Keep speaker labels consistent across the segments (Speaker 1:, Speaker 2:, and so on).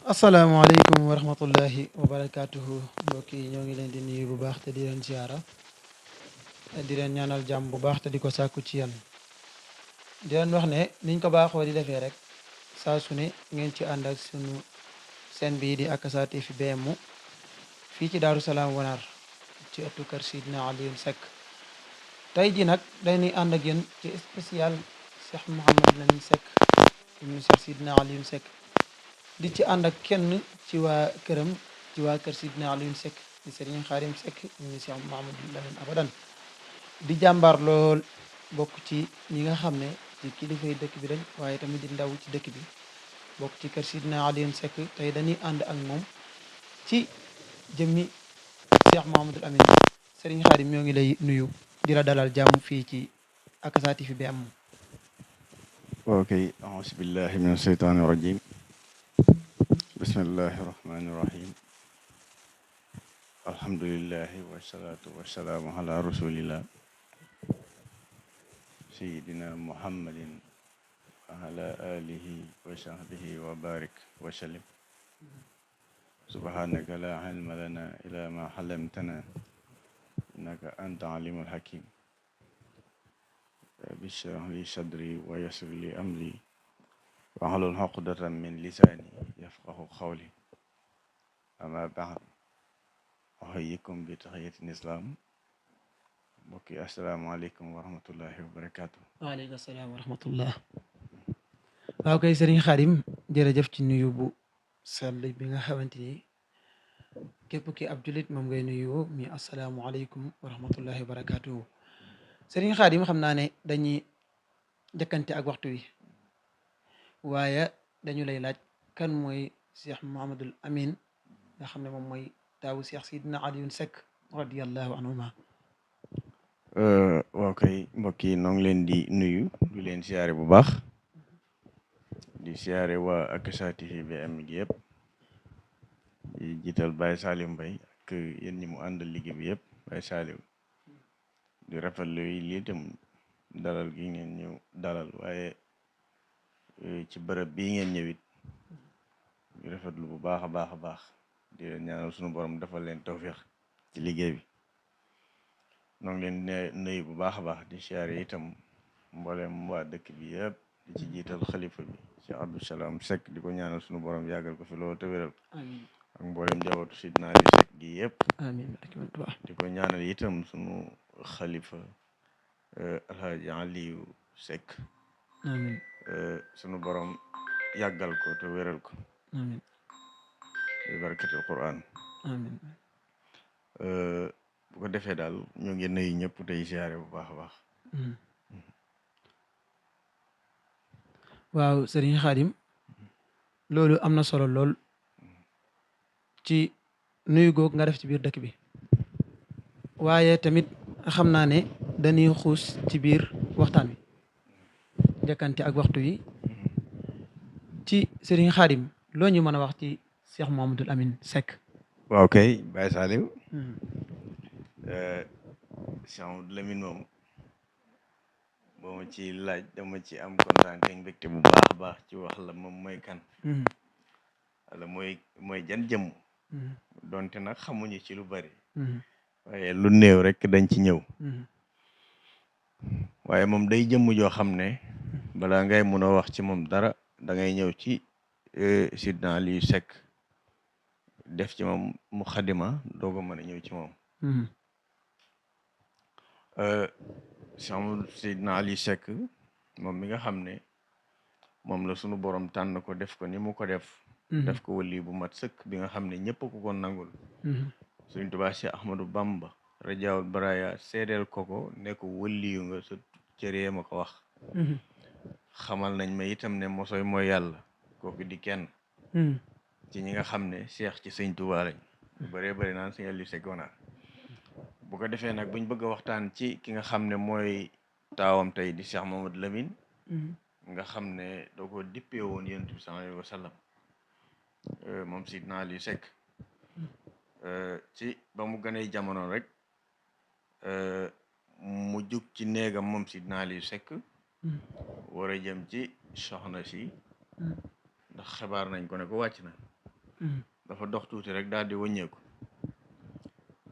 Speaker 1: asalaamaaleykum wa rahmatullahi wa barakaatuhu mbokk yi ñoo ngi leen di nuyu bu baax te di leen ziara di leen ñaanal jàmm bu baax te di ko sàkku ci yéen di leen wax ne niñ ko baaxoo di defee rek saa su ne ngeen ci ànd ak sunu seen bii di Akasa TV BM fii ci Daaru Salaam Wanaar ci ëttu kër Sidna Alioune Seck tey ji nag dañuy ànd ak yéen ci spécial Cheikh Mouhamed Lamine Seck ibnu Cheikh Sidna Alioune Seck di ci ànd ak kenn ci waa këram ci waa kër Sidna Alioune Seck di Serigne Xaarim Seck ibnu Cheikh Mouhamed Lamine abadan di jàmbaar lool bokk ci ñi nga xam ne ci kilifay dëkk bi lañ waaye tamit di ndaw ci dëkk bi bokk ci kër Sidna Alioune Seck tey dañuy ànd ak moom ci jëmmi Cheikh Mouhamadul Amin Serigne Xaadim ñoo ngi lay nuyu di la dalal jàmm fii ci Akasa TV bi am
Speaker 2: ok auzu billahi min asheytaani irajim bismillahi irrahmani irrahim alhamdulillahi wasalaatu wasalaamu ala rasulillah sayidina muhammadin wa ala alihi wa sahbihi wa barik wa sallim subhanaka la ilma lana ila ma xalamtana innaka anta alimul hakim bishrah li sadri wa yassir li amri wahlul uqdatan min lisaani yafqahu qawli amma ba'd uhayyikum bi tahiyatin islam mbokki asalaamaaleykum wa rahmatullahi wa barakaatu.
Speaker 1: waaleykum salaam wa rahmatullah waaw kay Serigne Xaadim jërëjëf ci nuyu bu sell bi nga xamante ni képp ki ab julit moom ngay nuyu mi asalaamualeykum wa rahmatullahi wa barakaatu. Serigne Xaadim xam naa ne dañuy jëkkante ak waxtu wi waaye dañu lay laaj kan mooy Cheikh Mouhamadul Amin nga xam ne moom mooy taawu Cheikh Sidna Alioune Seck radiyallahu anhuma.
Speaker 2: waaw kay mbokk yi noo ngi leen di nuyu di leen siyaare bu baax di siyaare waa Akasa TV BM gi yëpp di jiital Baye Saliou Mbaye ak yéen ñi mu àndal liggéey bi yëpp Baye Saliou di rafetlu lii itam dalal gi ngeen ñëw dalal waaye ci bërëb bii ngeen ñëwit di rafetlu bu baax a baax a baax di leen ñaanal sunu borom defal leen tawféex ci liggéey bi noo ngi leen nuyu bu baax a baax di siyaare itam mboolem waa dëkk bi yëpp di ci jiital xalifa bi Cheikh Abdou Salam Seck di ko ñaanal sunu borom yàggal ko fi loolu te wéral ko ak mboolem njabootu Sidna Ali Seck gi yëpp di ko ñaanal itam sunu xalifa Alhaji Aliou Seck sunu borom yàggal ko te wéral ko bi barakatul Quran bu ko defee daal ñoo ngi nuyu ñëpp tey siyaare bu baax a baax.
Speaker 1: waaw Serigne Xaadim loolu am na solo lool ci nuyu googu nga def ci biir dëkk bi waaye tamit xam naa ne dañuy xuus ci biir waxtaan wi njëkkante ak waxtu wi ci Serigne Xaadim loo ñu mën a wax ci Cheikh Mouhamadul Amin Seck.
Speaker 2: waaw kay Baye Saliou. Cheikh Mouhamadul Lamine moom boo ma ci laaj dama ci am kontaan te mbégte bu baax a baax ci wax la moom mooy kan wala mooy jan jëmm donte nag xamuñu ci lu bari waaye lu néew rek dañ ci ñëw waaye moom day jëmm joo xam ne balaa ngay mun a wax ci moom dara da ngay ñëw ci Sidna Aliou Seck def ci moom mu xadima doog a mën a ñëw ci moom Sidna Aliou Seck moom mi nga xam ne moom la sunu borom tànn ko def ko ni mu ko def def ko wali bu mat sëkk bi nga xam ne ñëpp ko nangul Sëriñ Tuubaa Cheikh Ahmadou Bamba rajaawul baraya seedeel ko ne ko waliyu nga sa cëree ma ko wax xamal nañ ma itam ne mosoy mooy yàlla kooku di kenn ci ñi nga xam ne Cheikh ci Sëriñ Tuubaa lañ bu bëree bëri naan Sëriñ Aliou Seck Wanaar bu ko defee nag buñ bëgg a waxtaan ci ki nga xam ne mooy taawam tey di Cheikh Mouhamadou Lamine nga xam ne doo ko dippee woon Yonent bi sallallahu alayhi wa sallam moom Sidna Aliou Seck ci ba mu gënee jamono rek mu jug ci néegam moom Sidna Aliou Seck war a jëm ci soxna si ndax xabaar nañ ko ne ko wàcc na dafa dox tuuti rek daal di wëññeeku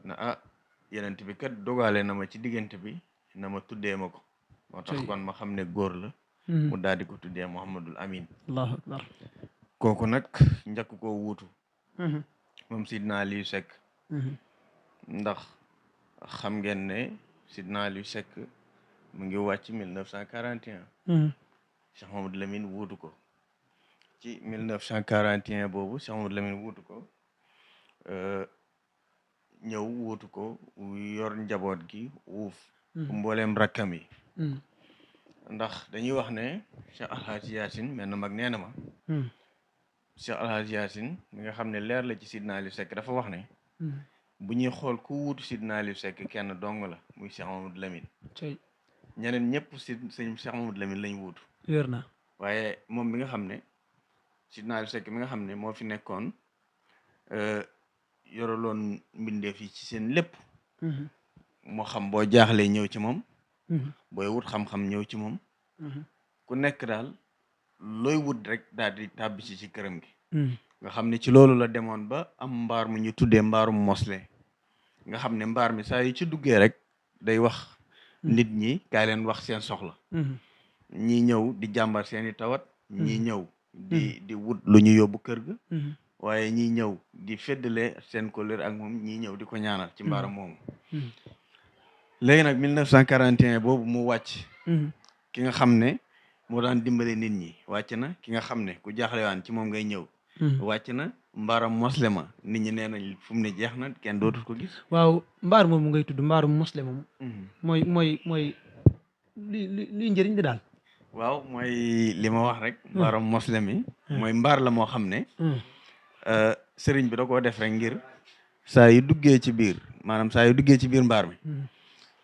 Speaker 2: na yenent bi kat dogaale na ma ci diggante bi na ma tuddee ma ko moo tax kon ma xam ne góor la mu daal di ko tuddee Muhammadul Amin.
Speaker 1: allahu akbar.
Speaker 2: kooku nag njëkk koo wuutu moom Sidna Aliou Seck ndax xam ngeen ne Sidna Aliou Seck mu ngi wàcc 1941 Cheikh Mamadou Lamine wuutu ko ci 1941 boobu Cheikh Mamadou Lamine wuutu ko ñëw wuutu ko yor njaboot gi uuf mbooleem rakkam yi ndax dañuy wax ne Cheikh Alhaji Yaasin mel na mag nee na ma Cheikh Alhaji Yaasin mi nga xam ne leer la ci Sidna Aliou Seck dafa wax ne bu ñuy xool ku wuutu Sidna Aliou Seck kenn dong la muy Cheikh Mamadou Lamine ñeneen ñëpp sëñ Cheikh Mamadou Lamine lañ wuutu
Speaker 1: wér na
Speaker 2: waaye moom mi nga xam ne Sidna Aliou Seck mi nga xam ne moo fi nekkoon yoraloon mbindeef yi ci seen lépp moo xam boo jaaxlee ñëw ci moom booy wut xam-xam ñëw ci moom ku nekk daal looy wut rek daal di tàbbi ci këram gi nga xam ne ci loolu la demoon ba am mbaar mu ñu tuddee mbaarum mosle nga xam ne mbaar mi saa yu ci duggee rek day wax nit ñi kaay leen wax seen soxla ñii ñëw di jàmbar seeni tawat ñii ñëw di wut lu ñu yóbbu kër ga waaye ñii ñëw di feddale seen kóllëre ak moom ñii ñëw di ko ñaanal ci mbaaram moomu léegi nag 1941 boobu mu wàcc ki nga xam ne moo daan dimbale nit ñi wàcc na ki nga xam ne ku jaaxlewaan ci moom ngay ñëw wàcc na mbaaram mosle ma nit ñi nee nañ fu mu ne jeex na kenn dootul ko gis
Speaker 1: waaw mbaar moomu ngay tudd mbaarum mosle moom mooy li njëriñ li daal
Speaker 2: waaw mooy li ma wax rek mbaaram mosle mi mooy mbaar la moo xam ne sëriñ bi da koo def rek ngir saa yu duggee ci biir maanaam saa yu duggee ci biir mbaar mi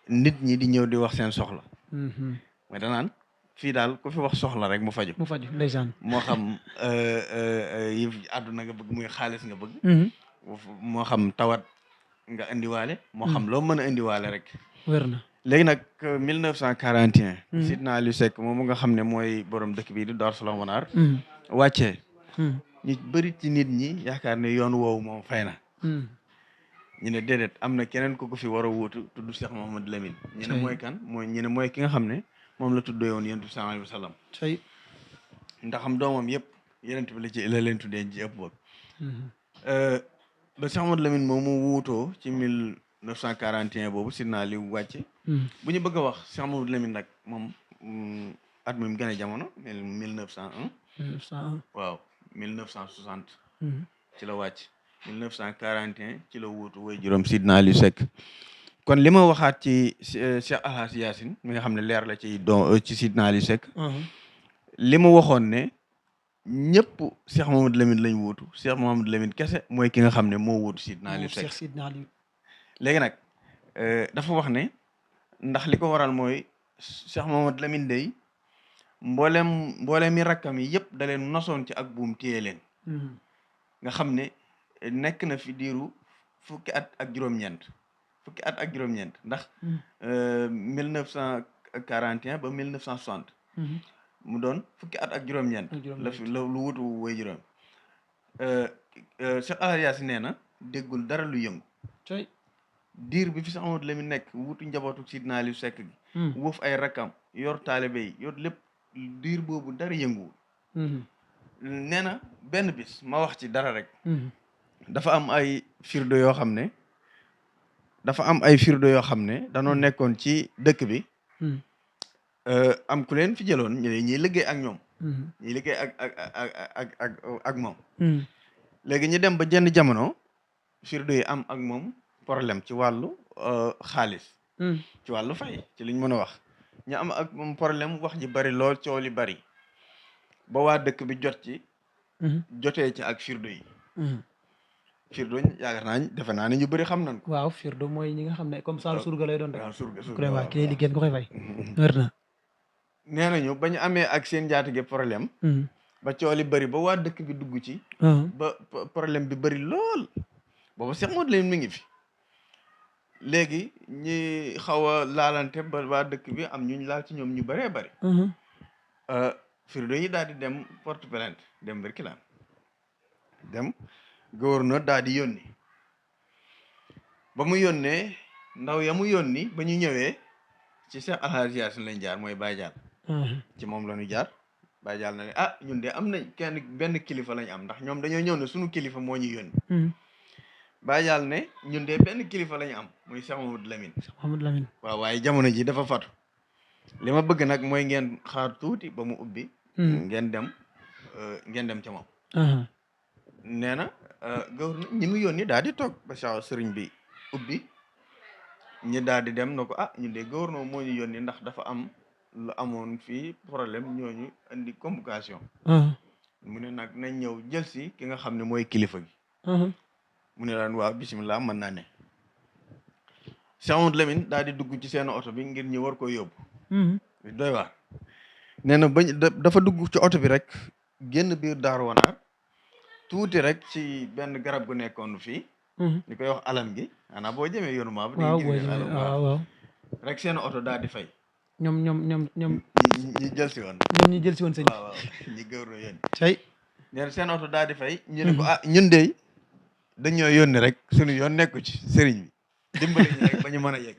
Speaker 2: nit ñi di ñëw di wax seen soxla mooy danaan fii daal ku fi wax soxla rek mu faju
Speaker 1: ndeysaan
Speaker 2: moo xam yi àdduna nga bëgg muy xaalis nga bëgg moo xam tawat nga indiwaale moo xam loo mën a indiwaale rek
Speaker 1: wér na
Speaker 2: léegi nag 1941 Sidna Aliou Seck moom nga xam ne mooy borom dëkk bii di Darou Salam Wanaar wàccee ñu bëri ci nit ñi yaakaar ne yoon woowu moom fay na ñu ne déedéet am na keneen ku ko fi war a wuutu tudd Cheikh Mouhamadou Lamine ñu ne mooy kan ñu ne mooy ki nga xam ne moom la tuddee woon yonent bi sallallahu alayhi wa sallam ndax am doomam yëpp yonent bi la leen tuddee ji ëpp boog ba Cheikh Mouhamadou Lamine moom mu wuutoo ci 1941 boobu Sidna Aliou wàcce bu ñu bëgg a wax Cheikh Mouhamadou Lamine nag moom at mi mu gën a jamono 1901 waaw 1960 ci la wàcc 1941 ci la wuutu way juróom Sidna Aliou Seck kon li ma waxaat ci Cheikh Alhaji Yaasin mi nga xam ne leer la ci Sidna Aliou Seck li ma waxoon ne ñëpp Cheikh Mamadou Lamine lañ wuutu Cheikh Mamadou Lamine kese mooy ki nga xam ne moo wuutu Sidna Aliou Seck léegi nag dafa wax ne ndax li ko waral mooy Cheikh Mamadou Lamine day mboolem mi rakkam yi yëpp da leen nosoon ci ak buum téye leen nga xam ne nekk na fi diiru fukki at ak juróom-ñeent ndax 1941 ba 1960 mu doon fukki at ak juróom-ñeent lu wutu way juróom Cheikh Alhaji Yaasin nee na déggul dara lu yëngu diir bi fi Cheikh Mamadou Lamine nekk wutu njabootu Sidna Aliou Seck gi wuuf ay rakkam yor taalibe yi yor lépp diir boobu dara yënguwul nee na benn bis ma wax ci dara rek dafa am ay firdo yoo xam ne danoo nekkoon ci dëkk bi am ku leen fi jëloon ñuy liggéey ak ñoom ñuy liggéey ak moom léegi ñu dem ba jenn jamono firdo yi am ak moom problème ci wàllu xaalis ci wàllu fay ci liñ mën a wax ñu am ak moom problème wax ji bari lool coow li bari ba waa dëkk bi jotee ci ak firdo yi firdo yaakaar naa defe naa ne ñu bëri xam nañ ko
Speaker 1: waaw firdo mooy ñi nga xam ne comme ça surga lay doon rek
Speaker 2: waaw surga
Speaker 1: waaw ki lay liggéey nga koy fay wér na
Speaker 2: nee nañu ba ñu amee ak seen njaatige problème ba coow li bari ba waa dëkk bi dugg ci ba problème bi bari lool booba Cheikh Mamadou Lamine mi ngi fi léegi ñi xaw a laalante ba waa dëkk bi am ñu laal ci ñoom ñu bëree bëri firdo yi daal di dem porte plainte dem Birkilane dem gouverneur daal di yónni ba mu yónnee ndaw ya mu yónni ba ñu ñëwee ci Cheikh Alhaji Yaasin lañ jaar mooy Baye Diall ci moom la ñu jaar Baye Diall na ne ñun de am nañ benn kilifa lañ am ndax ñoom dañoo ñëw ne suñu kilifa moo ñu yónni Baye Diall ne ñun de benn kilifa lañu am muy Cheikh Mamadou Lamine waaw waaye jamono ji dafa fatu li ma bëgg nag mooy ngeen xaar tuuti ba mu ubbi ngeen dem ca moom nee na gouverneur ñi mu yónni daal di toog ba sëriñ bi ubbi ñi daal di dem na ko ñun de gouverneur moo ñu yónni ndax dafa am lu amoon fii problème ñooñu indi convocation mu ne nag nañ ñëw jël si ki nga xam ne mooy kilifa gi mu ne daan waaw bisimilah mën naa ne Cheikh Amadou Lamine daal di dugg ci seen oto bi ngir ñu war ko yóbbu doy waar nee na dafa dugg ci oto bi rek génn biir Daaru Wanaar tuuti rek ci benn garab gu nekkoon fii ñu koy wax alam gi xanaa boo jëmee yoonu maa waaw rek seen oto daal di fay
Speaker 1: ñoom
Speaker 2: ñi jël si woon
Speaker 1: ñi jël si woon sëñ
Speaker 2: waaw ñi gëwro yónni
Speaker 1: tey
Speaker 2: nee na seen oto daal di fay ñu ne ko ñun de dañoo yónni rek suñu yoon nekku ci sëriñ bi dimbali ñu rek ba ñu mën a yegg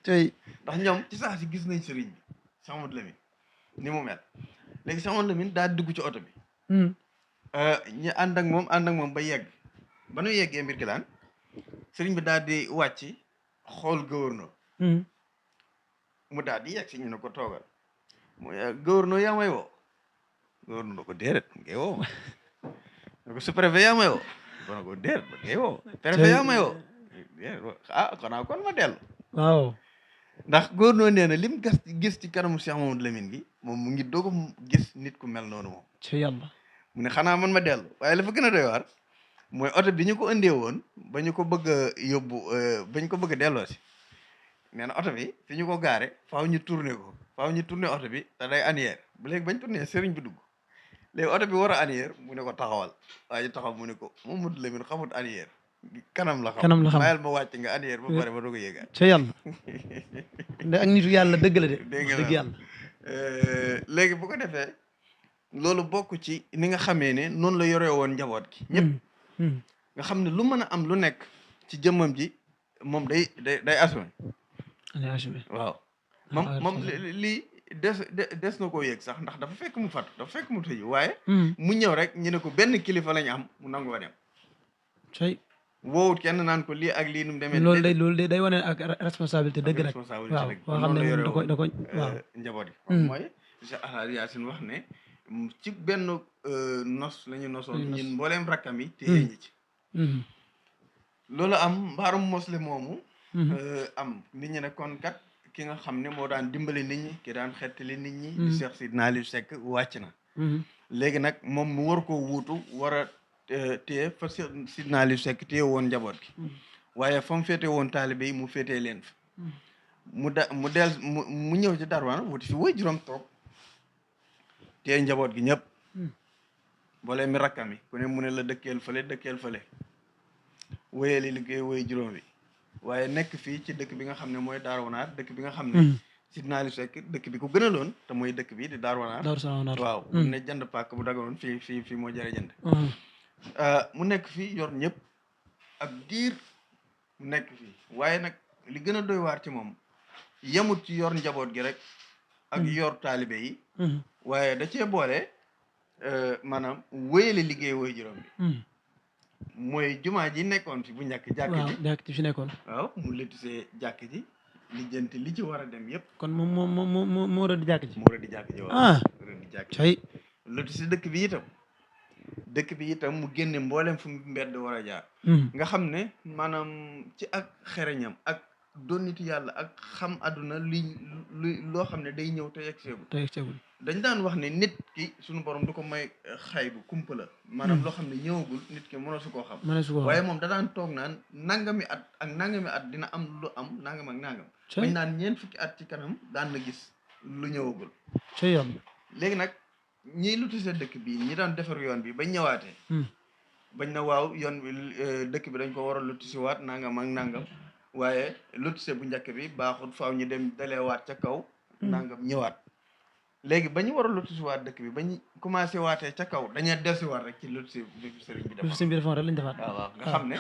Speaker 1: tey
Speaker 2: ndax ñoom ci saa si gis nañ sëriñ bi Cheikh Amadou Lamine ni mu mel léegi Cheikh Amadou Lamine daal di dugg ci oto bi ñu ànd ak moom ba yegg ba nu yeggee mbir ki laan sëriñ bi daal di wàcc xool gouverneur mu daal di yegg si ñu ne ko toogal mu gouverneur yaa may woo gouverneur na ko déedéet ngay woo ne ko sous-préfet yaa may woo na ko déedéet ba ngay woo préfet yaa may woo xanaa kon ma dellu
Speaker 1: waaw
Speaker 2: ndax gouverneur nee na lim gis ci kanamu Cheikh Mamadou Lamine gi moom mu ngi doog a gis nit ku mel noonu moom
Speaker 1: ci yàlla
Speaker 2: mu ne xanaa man ma dellu waaye la fa gën a doy waar mooy oto bi ñu ko indee woon ba ñu ko bëgg a yóbbu ba ñu ko bëgg a delloo si nee na oto bi fi ñu ko gaare faaw ñu tourné oto bi te day arrière bu léegi bañ tourné sëriñ bi dugg léegi oto bi war a arrière mu ne ko taxawal waaye taxaw mu ne ko Mamadou Lamine xamut arrière kanam la xam bàyyil ma wàcc nga arrière ba pare ba doog a yéegaat
Speaker 1: ca yàlla nde ak nitu yàlla dëgg la de dëgg yàlla
Speaker 2: léegi bu ko defee loolu bokk ci ni nga xamee ne noonu la yore woon njaboot gi ñëpp nga xam ne lu mën a am lu nekk ci jëmmam ji moom day assumé waaw moom lii des na koo yëg sax ndax dafa fekk mu fatu dafa fekk mu tëju waaye mu ñëw rek ñu ne ko benn kilifa lañu am mu nangu ba dem woowut kenn naan ko lii ak lii nu mu demee
Speaker 1: loolu day wane ak responsabilité dëgg rek waaw boo xam ne da ko waaw
Speaker 2: njaboot yi mooy Cheikh Alhaji Yaasin wax ne ci benn nos la ñu nosoon ñun mbooleem rakkam yi téye ñi ci loolu am mbaarum mosle moomu am nit ñi ne kon kat ki nga xam ne moo daan dimbali nit ñi ki daan xettali nit ñi di Cheikh Sidna Aliou Seck wàcc na léegi nag moom mu war koo wuutu war a téye fa Sidna Aliou Seck téye woon njaboot gi waaye fa mu féete woon taalibe yi mu féetee leen fa mu ñëw ci Darwana wuti fi woy juróom toog téye njaboot gi ñëpp boole mi rakkam yi ku ne mu ne la dëkkeel fële wéyee li liggéey woy juróom bi waaye nekk fii ci dëkk bi nga xam ne mooy Darwana dëkk bi nga xam ne Sidna Aliou Seck dëkk bi ko gënaloon te mooy dëkk bi di Darwana waaw ne jënd pàkk bu daganoon fii moo jëre jënd mu nekk fii yor ñëpp ak diir mu nekk fii waaye nag li gën a doy waar ci moom yemut ci yor njaboot gi rek ak yor taalibe yi waaye da cee boole maanaam wéyale liggéey woy juróom bi mooy jumaa ji nekkoon fi bu njëkk jàkk ji
Speaker 1: fi nekkoon
Speaker 2: waaw mu lotissé jàkk ji lijjanti li ci war a dem yëpp
Speaker 1: kon moom moo rëdd jàkk ji
Speaker 2: waaw rëdd jàkk ji lotissé dëkk bi itam mu génne mboolem fu mbedd war a jaar nga xam ne maanaam ci ak xereñam ak doon nit yàlla ak xam àdduna loo xam ne day ñëw te yegg seegul dañ daan wax ne nit ki suñu borom du ko may xay bu kumpa la maanaam loo xam ne ñëwagul nit ki mënoo su koo xam waaye moom da daan toog naan nangami at dina am lu am nangam ak nangam bañ naan ñeent fukki at ci kanam daan na gis lu ñëwagul léegi nag ñiy lotissé dëkk bi ñi daan defar yoon bi bañ ñëwaatee bañ na waaw yoon bi dëkk bi dañ ko war a lotissé waat nangam ak nangam waaye lotissé bu njëkk bi baaxul faaw ñu dem daleewaat ca kaw nangam ñëwaat léegi ba ñu war a lotisiwaat dëkk bi ba ñu commencé waatee ca kaw dañuy dellusiwaat rek ci lotisi bi sëriñ bi defoon.
Speaker 1: sëriñ bi defoon rek lañ defaat.
Speaker 2: waaw nga xam ne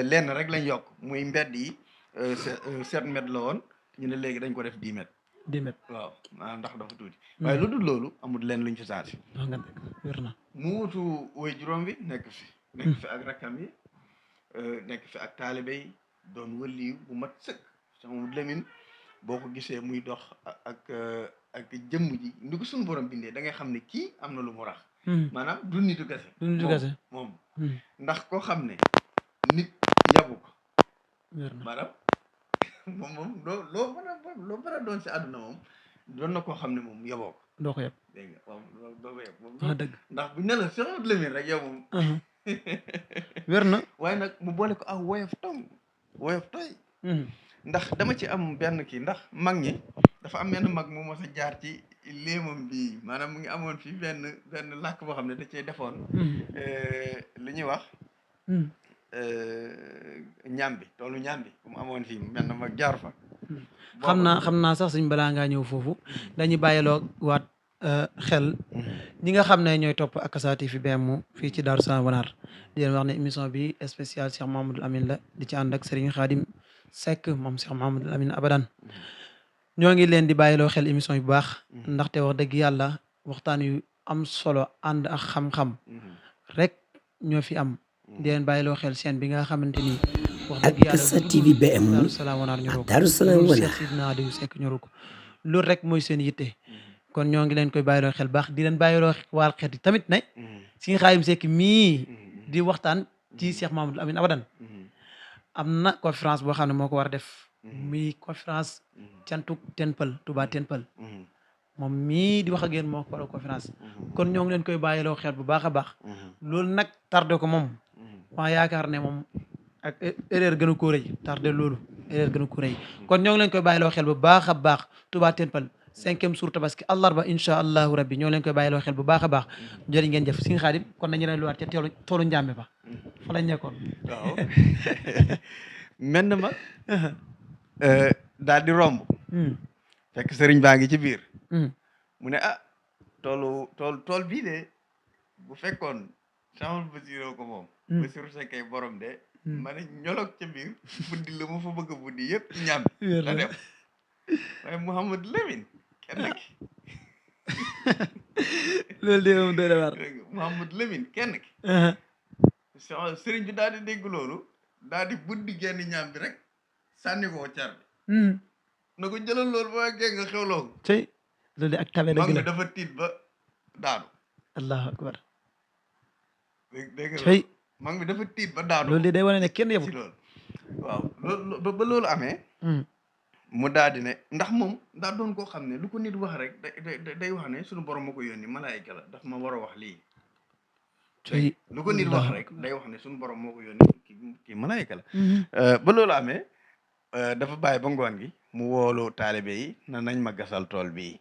Speaker 2: lenn rek lañ yokk muy mbedd yi 7 mètres la woon ñu ne léegi dañ ko def 10 mètres.
Speaker 1: 10 mètres
Speaker 2: waaw maanaam ndax dafa tuuti. waaye lu dul loolu amul lenn luñ fi changé.
Speaker 1: wax nga dëgg wér na.
Speaker 2: mu wutu woy juróom bi nekk fi. nekk fi ak rakkam yi nekk fi ak taalibe yi doon wëliyu bu mat sëkk. sama Lamine boo ko gisee muy dox ak jëmm ji ndi ko suñu borom bindee da ngay xam ne kii am na lu mu rax. maanaam du nitu kese.
Speaker 1: du nitu kese
Speaker 2: moom ndax koo xam ne nit yabu ko. maanaam moom loo mën a doon si àdduna moom doon na koo xam ne moom yaboo ko.
Speaker 1: doo ko yab
Speaker 2: dégg nga waaw doo ko yab moom.
Speaker 1: dëgg
Speaker 2: ndax bu ñu ne la Cheikh Lamine rek yow moom.
Speaker 1: wér na.
Speaker 2: waaye nag mu boole ko ak woyof toy. ndax dama ci am benn kii ndax mag ñi dafa am benn mag mu mos a jaar ci léemam bi maanaam mu ngi amoon fii benn làkk boo xam ne da cee defoon li ñuy wax ñambi toolu ñambi bu mu amoon fii benn mag jaar fa.
Speaker 1: xam naa sax suñ balaa ngaa ñëw foofu dañuy bàyyiloo waat xel ñi nga xam ne ñooy topp Akasa TV BM fii ci Darou Salam Wanar di leen wax ne émission bi spécial Cheikh Mouhamadoul Amine la di ci ànd ak Serigne Khadim Seck moom Cheikh Mouhamadoul Amine abadan ñoo ngi leen di bàyyiloo xel émission yi bu baax ndaxte wax dëgg yàlla waxtaan yu am solo ànd ak xam-xam rek ñoo fi am di leen bàyyiloo xel chaîne bi nga xamante ni wax dëgg yàlla
Speaker 3: Akasa TV BM
Speaker 1: Darou Salam Wanar ñoroo ko
Speaker 3: Darou Salam Wanar
Speaker 1: Cheikh Sidina Aliou Seck ñoroo ko loolu rek mooy seen yitte kon ñoo ngi leen koy bàyyiloo xel baax di leen bàyyiloo waal xeet yi tamit ne Serigne Khadim Seck mii di waxtaan ci Cheikh Mouhamadoul Amine abadan am na conférence boo xam ne moo ko war a def muy conférence cantuk Tenpal Touba Tenpal moom mii di wax ak yéen moo ko war a conférence kon ñoo ngi leen koy bàyyiloo xel bu baax a baax loolu nag tardé ko moom waa yaakaar ne moom ak erreur gën a ko rëy tardé loolu erreur gën a ko rëy kon ñoo ngi leen koy bàyyiloo xel bu baax a baax Touba Tenpal 5e jour tabaski àllarba incha allahu rabbi ñoo leen koy bàyyiloo xel bu baax a baax jërë ngeen jëf Serigne Khadim kon nañu leen luwaat ca toolu njàmbe ba fa lañ nekkoon.
Speaker 2: waaw mel na ma daal di romb fekk sëriñ baa ngi ci biir mu ne tool bii de bu fekkoon Cheikh Bassirou ko moom Bassirou Seck borom de ma ne ñolog ca biir buddi la ma fa bëgg a buddi yëpp ñam la dem waaye Mouhamadoul Lamine kenn ki
Speaker 1: loolu de moom doy na waar
Speaker 2: Mouhamadoul Lamine kenn ki sëriñ bi daal di dégg loolu daal di buddi genn ñaam bi rek sànni ko car bi na ko jëlal loolu ba gee nga xewloo ko
Speaker 1: tey loolu de ak tabe dëgg la
Speaker 2: mag mi dafa tiit ba daanu
Speaker 1: allahu akbar
Speaker 2: dégg nga
Speaker 1: tey
Speaker 2: mag mi dafa tiit ba daanu
Speaker 1: loolu de day wane ne kenn
Speaker 2: ci
Speaker 1: yebul
Speaker 2: loolu waaw loolu ba loolu amee mu daal di ne ndax moom daa doon koo xam ne lu ko nit wax rek day wax ne suñu borom ma ko yónni malaayka la daf ma war a wax lii
Speaker 1: tey
Speaker 2: lu ko nit wax rek day wax ne suñu borom moo ko yónni kii malaayka la ba loolu amee dafa bàyyi ba ngoon gi mu woolu taalibe yi na nañ ma gasal tool bii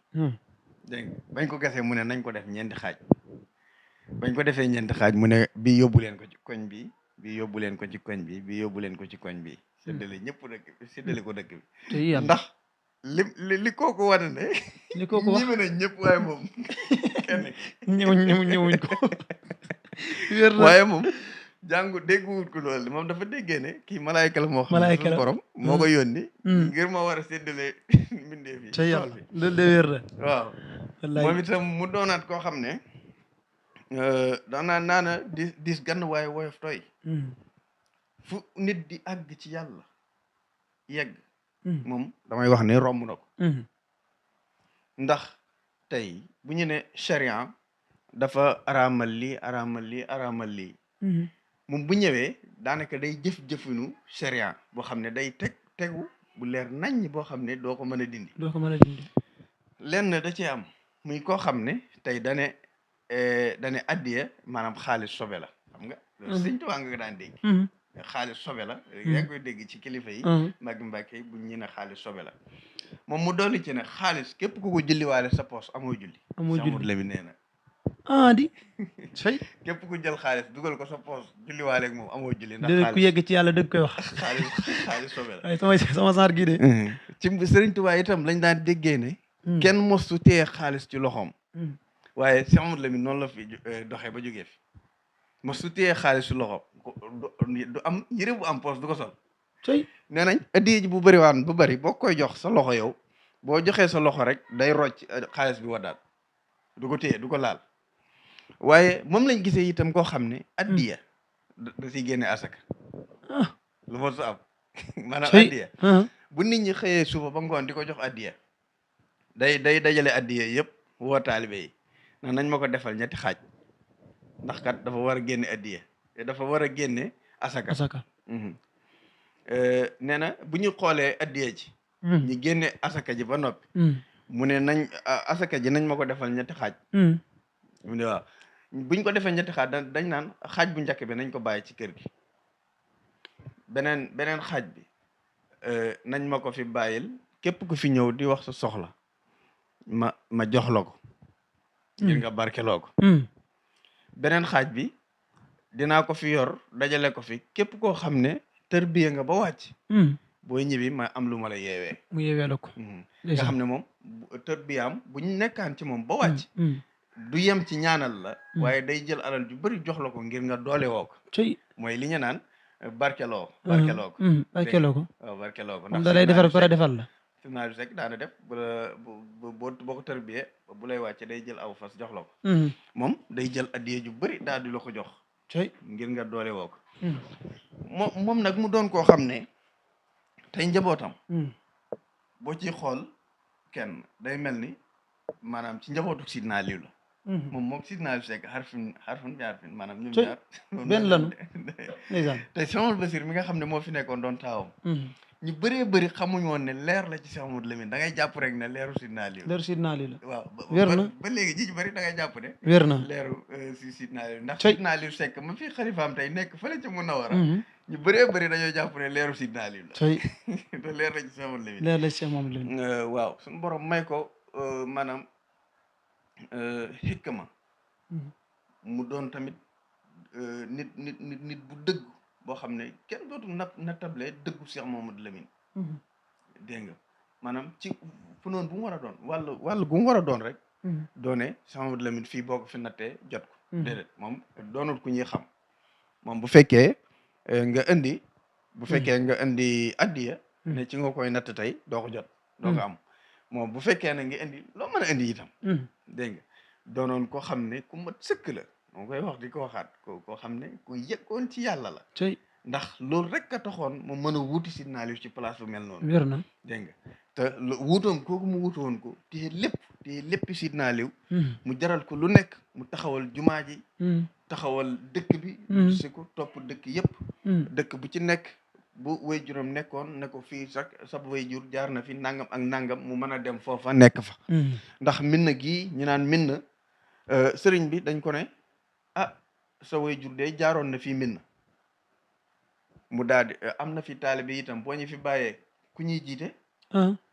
Speaker 2: dégg nga bañ ko gasee mu ne nañ ko def ñeenti xaaj bañ ko defee ñeenti xaaj mu ne bii yóbbu leen ko ci koñ bi bii yóbbu leen ko ci koñ bi bii yóbbu leen ko ci koñ bi séddale ñëpp dëkk bi séddale ko dëkk bi ndax li kooku wane ne
Speaker 1: li kooku wax
Speaker 2: ñime nañ ñëpp waaye moom kenn
Speaker 1: ñëwuñ ko wér na
Speaker 2: waaye moom jàngu dégguwut ko loolu moom dafa déggee ne kii malaayka la moo xam ne suñu borom moo ko yónni ngir ma war a séddale mbindee fi
Speaker 1: ca yàlla loolu de wér na
Speaker 2: waaw moom itam mu doonaat koo xam ne daanaa naana dis gann waaye woyof tooy fu nit di àgg ci yàlla yegg moom damay wax ne romb na ko ndax tey bu ñu ne charia dafa araamal lii araamal lii moom bu ñëwee daanaka day jëf-jëfinu charia boo xam ne day tegu bu leer naññ boo xam ne doo ko mën a dindi lenn da ci am muy koo xam ne tey dane addiya maanaam xaalis sobe la xam nga loolu Sëñ Tuubaa nga daan dégg xaalis sobe la yaa ngi koy dégg ci kilifa yi mbàkki bu ñu ne xaalis sobe la moom mu dolli ci ne xaalis képp ku ko julliwaale sa poos amoo julli Lamine nee na
Speaker 1: di fay
Speaker 2: képp ku jël xaalis dugal ko sa poos julliwaale ak moom amoo julli ndax
Speaker 1: déedéet ku yegg ci yàlla dëgg koy wax
Speaker 2: xaalis sobe la
Speaker 1: waaye sama saar gii de
Speaker 2: ci Sëriñ Tuubaa itam lañ daan déggee ne kenn mosu téye xaalis ci loxoom waaye Cheikh Amadou Lamine noonu la fi doxee ba jógee fi mosu téye xaalis ci loxoom du am yëre bu am poos du ko sol nee nañ addiya ji bu bëriwaan bu bëri boo koy jox sa loxo yow boo joxee sa loxo rek day rocc xaalis bi waddaat du ko téye du ko laal waaye moom lañ gisee itam koo xam ne addiya da siy génne asaka lu ma su am maanaam addiya bu nit ñi xëyee suba ba ngoon di ko jox addiya day dajale addiya yëpp woo taalibe yi nañ ma ko defal ñetti xaaj ndax kat dafa war a génne addiya te dafa war a génne asaka nee na bu ñu xoolee addiya ji ñu génne asaka ji ba noppi mu ne nañ asaka ji nañ ma ko defal ñetti xaaj mu ne waaw buñ ko defee ñetti xaaj dañ naan xaaj bu njëkk bi nañ ko bàyyi ci kër gi beneen xaaj bi nañ ma ko fi bàyyil képp ku fi ñëw di wax sa soxla ma jox la ko ngir nga barkeloo ko beneen xaaj bi dinaa ko fi yor dajale ko fi képp koo xam ne tërbiya nga ba wàcc booy ñibbi ma am lu ma la yeewee
Speaker 1: mu yeewee la ko
Speaker 2: nga xam ne moom tërbiyaam bu ñu nekkaan ci moom ba wàcc du yem ci ñaanal la waaye day jël alal ju bëri jox la ko ngir nga doole woo ko mooy li ñu naan barkeloo ko
Speaker 1: barkeloo ko
Speaker 2: waaw barkeloo ko
Speaker 1: ndax da lay defar pare defal la
Speaker 2: naa du rek daana def boo ko tërbiyee bu lay wàcce day jël aw fas jox la ko moom day jël addiye ju bëri daal di la ko jox ngir nga doole woo ko moom nag mu doon koo xam ne tey njabootam boo ci xool kenn day mel ni maanaam ci njabootu Sidna Aliou la moom Sidna Aliou Seck xarfin maanaam ñoom ñaar
Speaker 1: benn lanu
Speaker 2: te Cheikh Amadou Bassir mi nga xam ne moo fi nekkoon doon taawam ñu bëree bëri xamuñ woon ne leer la ci Cheikh Amadou Lamine da ngay jàpp rek ne leeru Sidna Aliou la waaw
Speaker 1: wér na
Speaker 2: ba léegi ji ñu bëri da ngay jàpp ne
Speaker 1: wér na
Speaker 2: leeru si Sidna Aliou ndax Sidna Aliou Seck ma fi xalifaam tey nekk fële ca Munawara ñu bëree bëri dañoo jàpp ne leeru Sidna Aliou la te leer la ci Cheikh Amadou Lamine
Speaker 1: leer la ci Cheikh Amadou Lamine
Speaker 2: waaw suñu borom may ko maanaam xikma mu doon tamit nit bu dëgg boo xam ne kenn dootul nattable dëggu Cheikh Mamadou Lamine dégg nga maanaam ci fu noonu bu mu war a doon wàll gu mu war a doon rek doone Cheikh Mamadou Lamine fii boo ko fi nattee jot ko déedéet moom doonul ku ñuy xam moom bu fekkee nga indi addiya ne ci nga koy natt tey doo ko jot doo ko am moom bu fekkee ne nga indi loo mën a indi itam dégg nga doonoon koo xam ne ku mat sëkk la moo koy wax di ko waxaat koo xam ne ku yëggoon ci yàlla la ndax loolu rek a taxoon mu mën a wuuti Sidna Aliou ci place bu mel noonu
Speaker 1: wér na
Speaker 2: dégg nga te wuutoon kooku mu wuutoon ko téye léppi Sidna Aliou mu jaral ko lu nekk mu taxawal jumaa ji taxawal dëkk bi si ko topp dëkk yëpp dëkk bu ci nekk bu waajuram nekkoon ne ko fii sax sab waajur jaar na fi nangam ak nangam mu mën a dem foofa nekk fa ndax min na gii ñu naan min na sëriñ bi dañ ko ne sa waajur de jaaroon na fii min na mu daal di am na fi taalibe itam boo ñu fi bàyyee ku ñuy jiite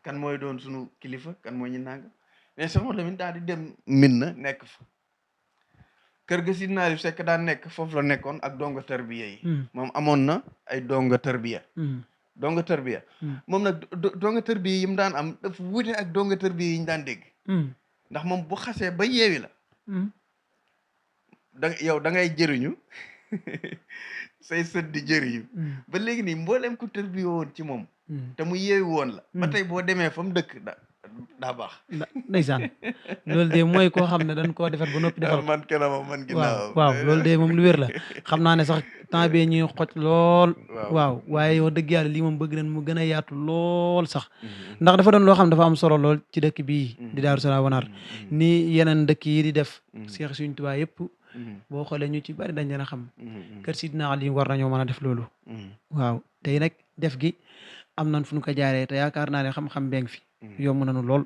Speaker 2: kan mooy doon sunu kilifa kan mooy ñu nangam mais Cheikh Amadou Lamine daal di dem min na nekk fa kër ga Sidna Aliou Seck daan nekk foofu la nekkoon ak donga tarbiya yi moom amoon na ay donga tarbiya moom nag donga tarbiya yi mu daan am dafa wute ak donga tarbiya yi ñu daan dégg ndax moom bu xasee ba yeewi la yow da ngay jëriñu say sët di jëriñu ba léegi nii mbooleem ku tarbiya woon ci moom te mu yeewi woon la ba tey boo demee fa mu dëkk daa baax
Speaker 1: ndeysaan loolu de mooy koo xam ne dañ koo defar ba noppi defar
Speaker 2: man kanamam man ginnaaw
Speaker 1: waaw loolu de moom lu wér la xam naa ne sax temps bee ñuy xoj lool waaw waaye wax dëgg yàlla lii moom bëgg nañ mu gën a yaatu lool sax ndax dafa doon loo xam dafa am solo lool ci dëkk bii di Daaru Salaam Wanaar ni yeneen dëkk yi di def Seex Sëriñ Tuubaa yëpp boo xoolee ñu ci bari dañ leen a xam kër Sidna Aliou war nañoo mën a def loolu waaw tey nag def gi am nañ fu ñu ko jaaree te yaakaar naa ne xam-xam bee ngi fi yomb nañu lool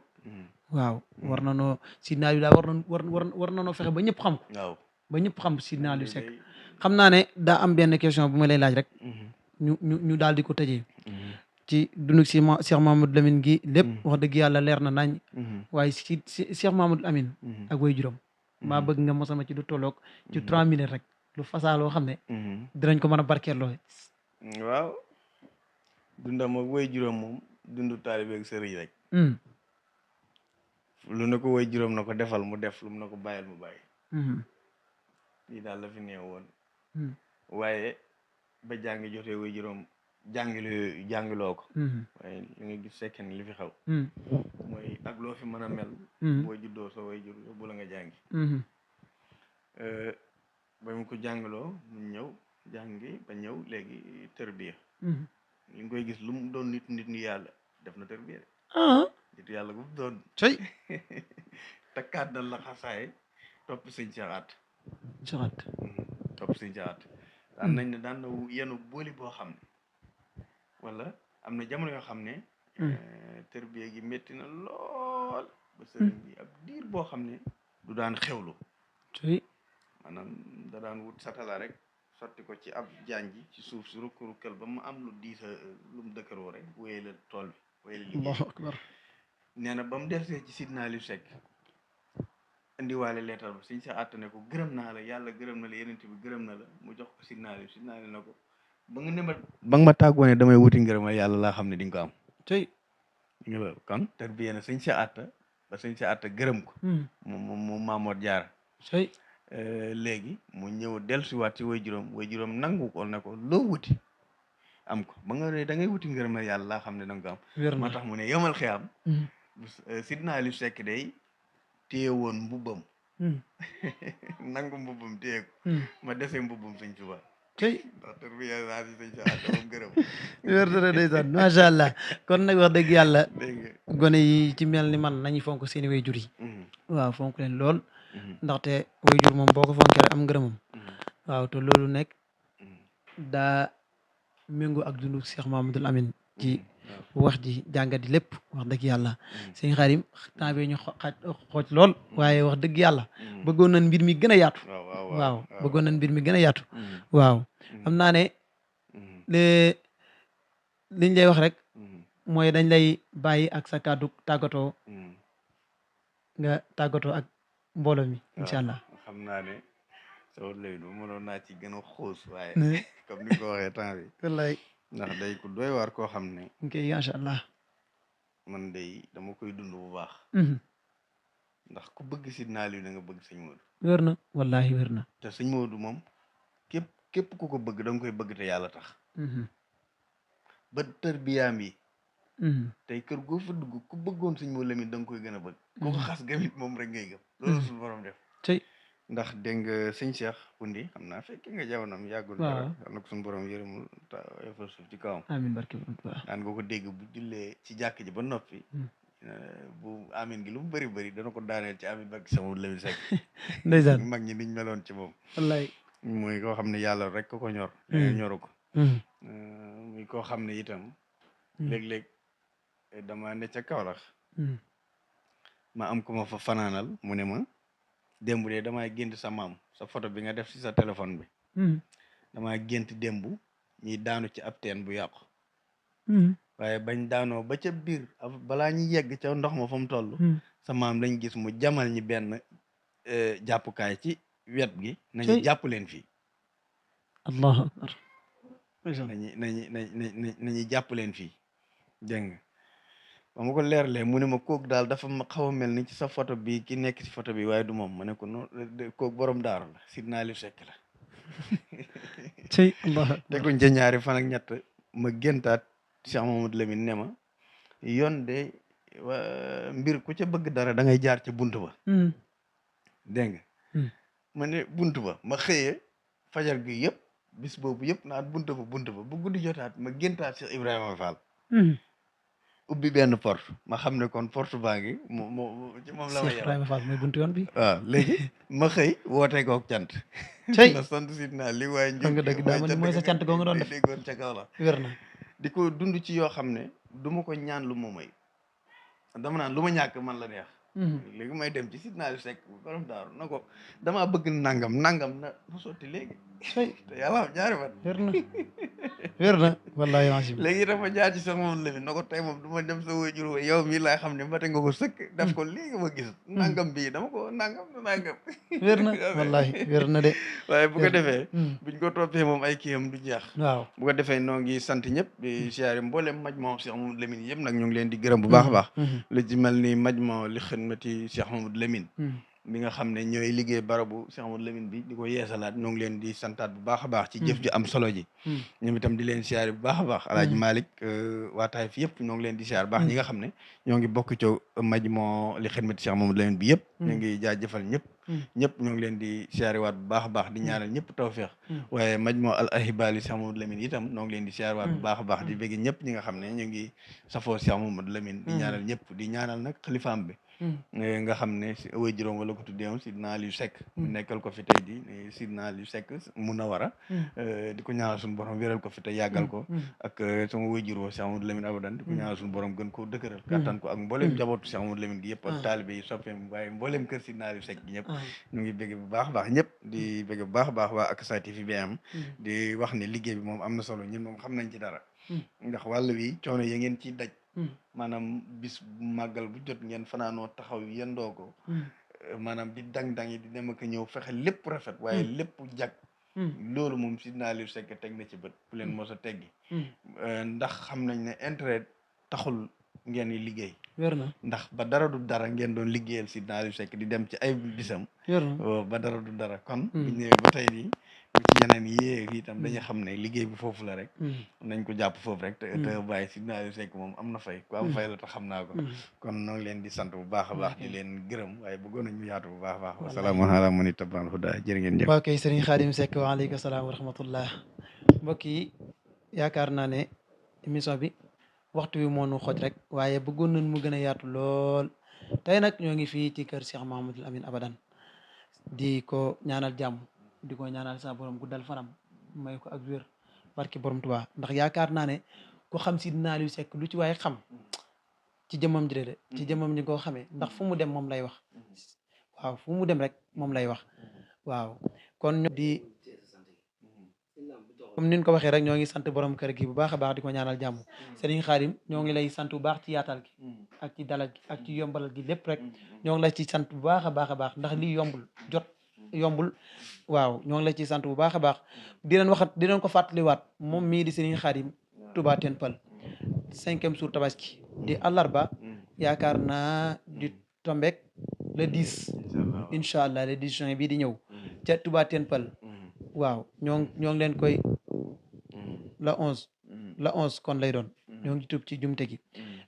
Speaker 1: waaw war nañoo Sidna Aliou daal war nañoo fexe ba ñëpp xam ko ba ñëpp xam Sidna Aliou Seck xam naa ne daa am benn question bu ma lay laaj rek ñu daal di ko tëjee ci dund si Cheikh Mamadou Lamine gi lépp wax dëgg yàlla leer na nañ waaye si Cheikh Mamadou Amine ak way juróom maa bëgg nga mosama ci du tolloog ci 3 minutes rek lu fasaaloo xam ne dinañ ko mën a barkeeloo
Speaker 2: waaw dundam ak way juróom moom dundu taalibe ak sëriñ rek lu ne ko way juróom na ko defal mu def lu mu na ko bàyyil mu bàyyi lii daal la fi neew woon waaye ba jàngi jotee way juróom jàngiloo ko waaye li nga gis fekke ni li fi xaw mooy ak loo fi mën a mel boo juddoo sa way jur yóbbu la nga jàngi ba mu ko jàngaloo mu ñëw jàngi ba ñëw léegi tërbiya li nga koy gis lu mu doon nit ni yàlla def na tërbiya nit yàlla bu mu doon
Speaker 1: cey
Speaker 2: takkaat na la xasaay topp sëñ caxaat topp sëñ caxaat daan nañ ne daan na yenu booli boo xam ne wala am na jamono yoo xam ne tërbiya gi métti na lool ba sëriñ bi ab diir boo xam ne du daan xewlu maanaam da daan wut satala rek sotti ko ci ab janji ci suuf si rukk-rukkal ba mu am lu diisa lu mu dëkkaroo rek wéye la tool bi wéye la liggéey Allahu akbar nee na ba mu delsee ci Sidna Aliou Seck indiwaale leetar ba suñ sa àttane ko gërëm naa la yàlla gërëm na la yenent bi gërëm na la mu jox ko Sidna Aliou na ko ba nga ma tàggoo ne damay wuti ngërëm yàlla laa xam ne di nga ko am
Speaker 1: tey
Speaker 2: nga la kon tarbiya na suñ sa àtta ba suñ sa àtta gërëm ko mu Maamoor Jaara
Speaker 1: tey
Speaker 2: léegi mu ñëw dellusiwaat ci way juróom nangu ko ne ko loo wuti am ko ba nga ne da ngay wuti ngërëm yàlla laa xam ne danga ko am moo tax mu ne yomal xiyam Sidna Aliou Seck day téye woon mbubbam nangu mbubbam téye ko ma dese mbubbam sëñ Tuubaa
Speaker 1: tey
Speaker 2: ndax tarbiya naa si sëñ Tuubaa moom gërëm
Speaker 1: wér na ndeysaan macha allah kon nag wax dëgg yàlla
Speaker 2: dégg nga
Speaker 1: gone yi ci mel ni man nañu fonk seeni way jur yi waaw fonk leen lool ndaxte way jur moom boo ko fonkee rek am ngërëmam waaw te loolu nekk daa méngoo ak dundu Cheikh Mamadou Amine ci wax ji jàngat yi lépp wax dëgg yàlla sëñ Xaadim temps bi ñu xooj lool waaye wax dëgg yàlla bëggoon nañ mbir mi gën a yaatu waaw bëggoon nañ mbir mi gën a yaatu waaw xam naa ne liñ lay wax rek mooy dañ lay bàyyi ak sa kàddu tàggatoo nga tàggatoo ak mbooloo mi incha allah
Speaker 2: xam naa ne soo lay du mënoon naa ci gën a xuus waaye comme ni nga ko waxee temps bi
Speaker 1: wallaay
Speaker 2: ndax day ku doy waar koo xam ne
Speaker 1: ok incha allah
Speaker 2: man day dama koy dund bu baax ndax ku bëgg Sidna Aliou da nga bëgg sëñ Modou
Speaker 1: wér na wallahi wér na
Speaker 2: te sëñ Modou moom képp ku ko bëgg da nga koy bëgg te yàlla tax ba tërbiyaam yi tey kër goo fa dugg ku bëggoon sëñ Modou Lamine da nga koy gën a bëgg ku ko xas gamit moom rek ngay gëm loolu suñu borom def
Speaker 1: tey
Speaker 2: ndax dégg nga sëñ Cheikh Oundi xam naa fekke nga jamonoom yàggul dara yal na ko suñu borom yërëmul fa suuf ci kawam
Speaker 1: amiin barke
Speaker 2: daan nga ko dégg bu jullee ci jàkk ji ba noppi bu amin gi lu mu bëri bëri dana ko daaneel ci amin barke sama Lamine Seck
Speaker 1: ndeysaan
Speaker 2: mag ñi niñ meloon ci moom
Speaker 1: wallaay
Speaker 2: muy koo xam ne yàlla rek ko ñor leneen ñoru ko muy koo xam ne itam léeg-léeg dama ne ca Kaolack ma am ko ma fa fanaanal mu ne ma démb de damay gént sa maam sa photo bi nga def ci sa téléphone bi damay gént démb ñuy daanu ci ab teen bu yàqu waaye bañ daanoo ba ca biir balaa ñu yegg ca ndox ma fa mu toll sa maam lañ gis mu jamal ñi benn jàppukaay ci wet gi nañu jàpp leen fii
Speaker 1: allahu akbar
Speaker 2: nañu jàpp leen fii dégg nga ba ma ko leerlee mu ne ma kooku daal dafa ma xaw a mel ni ci sa photo bi ki nekk ci photo bi waaye du moom ma ne ko noonu kooku borom daaru la Sidna Aliou Seck la
Speaker 1: tey allah
Speaker 2: teguñ ca ñaari fan ak ñett ma géntaat Cheikh Mamadou Lamine ne ma yoon de mbir ku ca bëgg dara da ngay jaar ca bunt ba dégg nga ma ne bunt ba ma xëyee fajar gi yëpp bis boobu yëpp naat bunt ba bu guddi jotaat ma géntaat Cheikh Ibrahima Fall ubbi benn porte ma xam ne kon porte baa ngi ci moom la ma
Speaker 1: Cheikh Ibrahima Fall mooy buntu yoon bi
Speaker 2: waaw léegi ma xëy woote kook cant
Speaker 1: tey
Speaker 2: na sant Sidna li waaye
Speaker 1: nga dëgg daa ma ni mooy sa cant goo nga doon def
Speaker 2: déggoon ca kaw la
Speaker 1: wér na
Speaker 2: di ko dund ci yoo xam ne du ma ko ñaan lu ma may dama naan lu ma ñàkk man la neex léegi may dem ci Sidna Aliou Seck borom daaru na ko damaa bëgg nangam na sotti léegi te yàlla am ñaari fan.
Speaker 1: wér na wallaahi azim.
Speaker 2: léegi dafa jaar ci sax moom Lamine na ko tey moom du ma dem sa waajur wa yow mii laa xam ne mate nga ko sëkk def ko léegi ma gis nangam bii dama ko nangam
Speaker 1: wér na wallaahi wér na de.
Speaker 2: waaye bu ko defee buñ ko toppee moom ay kiyam du jeex.
Speaker 1: waaw
Speaker 2: bu ko defee noo ngi sant ñëpp di siyaare mboolem maj moom Cheikh Mamadou Lamine yëpp nag ñu ngi leen di gërëm bu baax a baax lu ci mel ni maj moo li xidmati Cheikh Mamadou Lamine mi nga xam ne ñooy liggéey barabu Cheikh Mamadou Lamine bi di ko yeesalaat ñoo ngi leen di santaat bu baax a baax ci jëf ji am solo ji ñoom itam di leen siyaare bu baax a baax Alaaji Malick waa Taif yëpp ñoo ngi leen di siyaare baax ñi nga xam ne ñoo ngi bokk ci maj moo li xidmati Cheikh Mamadou Lamine bi yëpp ñu ngi jaajëfal ñëpp ñoo ngi leen di siyaare waat bu baax a baax di ñaanal ñëpp tawfeex waaye maj moo al ahibali Cheikh Mamadou Lamine itam ñoo ngi leen di siyaare waat bu baax a baax di bëgg ñëpp ñi nga xam ne ñu ngi safoo Cheikh Mamadou Lamine di ñaanal ñëpp di ñaanal nag xalifaam bi nga xam ne way juróom wala ko tuddee woon Sidna Aliou Seck nekkal ko fi tey di Sidna Aliou Seck Munawara di ko ñaanal suñu borom wéral ko fi te yàggal ko ak sama way juróom Cheikh Mamadou Lamine abadan di ko ñaanal suñu borom gën koo dëkkëral kattan ko ak mbooleem njabootu Cheikh Mamadou Lamine gi yëpp ak taalibe yi soppeem waaye mbooleem kër Sidna Aliou Seck gi ñëpp ñu ngi bëgg bu baax a baax ñëpp di bëgg bu baax a baax waa Akasa TV BM di wax ne liggéey bi moom am na solo ñun moom xam nañ ci dara ndax wàll wi coono ya ngeen ciy daj maanaam bis màggal bu jot ngeen fanaanoo taxaw yendoo ko maanaam di dang-dang yi di dem ak ñëw fexe lépp rafet waaye lépp jag loolu moom Sidna Aliou Seck teg na ci bët bu leen mos a teggi ndax xam nañ ne intérêt taxul ngeen di liggéey
Speaker 1: wér na
Speaker 2: ndax ba dara du dara ngeen doon liggéeyal Sidna Aliou Seck di dem ci ay bisam
Speaker 1: wér na
Speaker 2: ba dara du dara kon bu ñëwee ba tey nii ci yeneen yéeg itam dañu xam ne liggéey bi foofu la rek nañ ko jàpp foofu rek te bàyyi Sidna Aliou Seck moom am na fay ku am fay la te xam naa ko kon noo ngi leen di sant bu baax a baax di leen gërëm waaye bëggoon nañu yaatu bu baax a baax wasalaamu ala man ittaba'al huda jërë ngeen jëf
Speaker 1: waaw kay sëriñ Xaadim Seck wa aleykum salaam wa rahmatullah mbokk yi yaakaar naa ne émission bi waxtu wi moo nu xoj rek waaye bëggoon nañ mu gën a yaatu lool tey nag ñoo ngi fii ci kër Cheikh Mahamadul Amin abadan di ko ñaanal jàmm di ko ñaanal sa borom guddal fanam may ko ak wér barki borom Tuubaa ndax yaakaar naa ne ku xam Sidna Aliou Seck lu ci waaye xam ci jëmmam ji de ci jëmmam ñi ko xamee ndax fu mu dem moom lay wax waaw fu mu dem rek moom lay wax waaw kon di comme ni ñu ko waxee rek ñoo ngi sant borom kër gi bu baax a baax di ko ñaanal jàmm Serigne Khadim ñoo ngi lay sant bu baax ci yaatal gi ak ci dalal gi ak ci yombalal gi lépp rek ñoo ngi lay ci sant bu baax a baax ndax lii yombul jot yombul waaw ñoo ngi lay ci sant bu baax a baax di leen waxat di leen ko fàttaliwaat moom mii di Serigne Khadim Touba Ten Pal 5e jour tabaski di àllarba yaakaar naa di tombek le 10 incha allah le 10 juin bii di ñëw ca Touba Ten Pal waaw ñoo ngi leen koy la 11 kon lay doon ñoo ngi tub ci jumte gi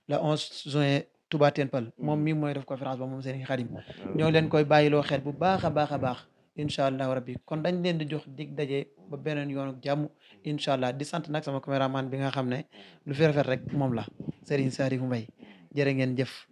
Speaker 1: la 11 juin Touba Ten Pal moom mii mooy def conférence ba moom Serigne Khadim ñoo leen koy bàyyiloo xel bu baax a baax incha allah rabbi kon dañ leen di jox dig daje ba beneen yoonu jàmm incha allah di sant nag sama caméraman bi nga xam ne lu fi rafet rek moom la Serigne Saliou Mbaye jërë ngeen jëf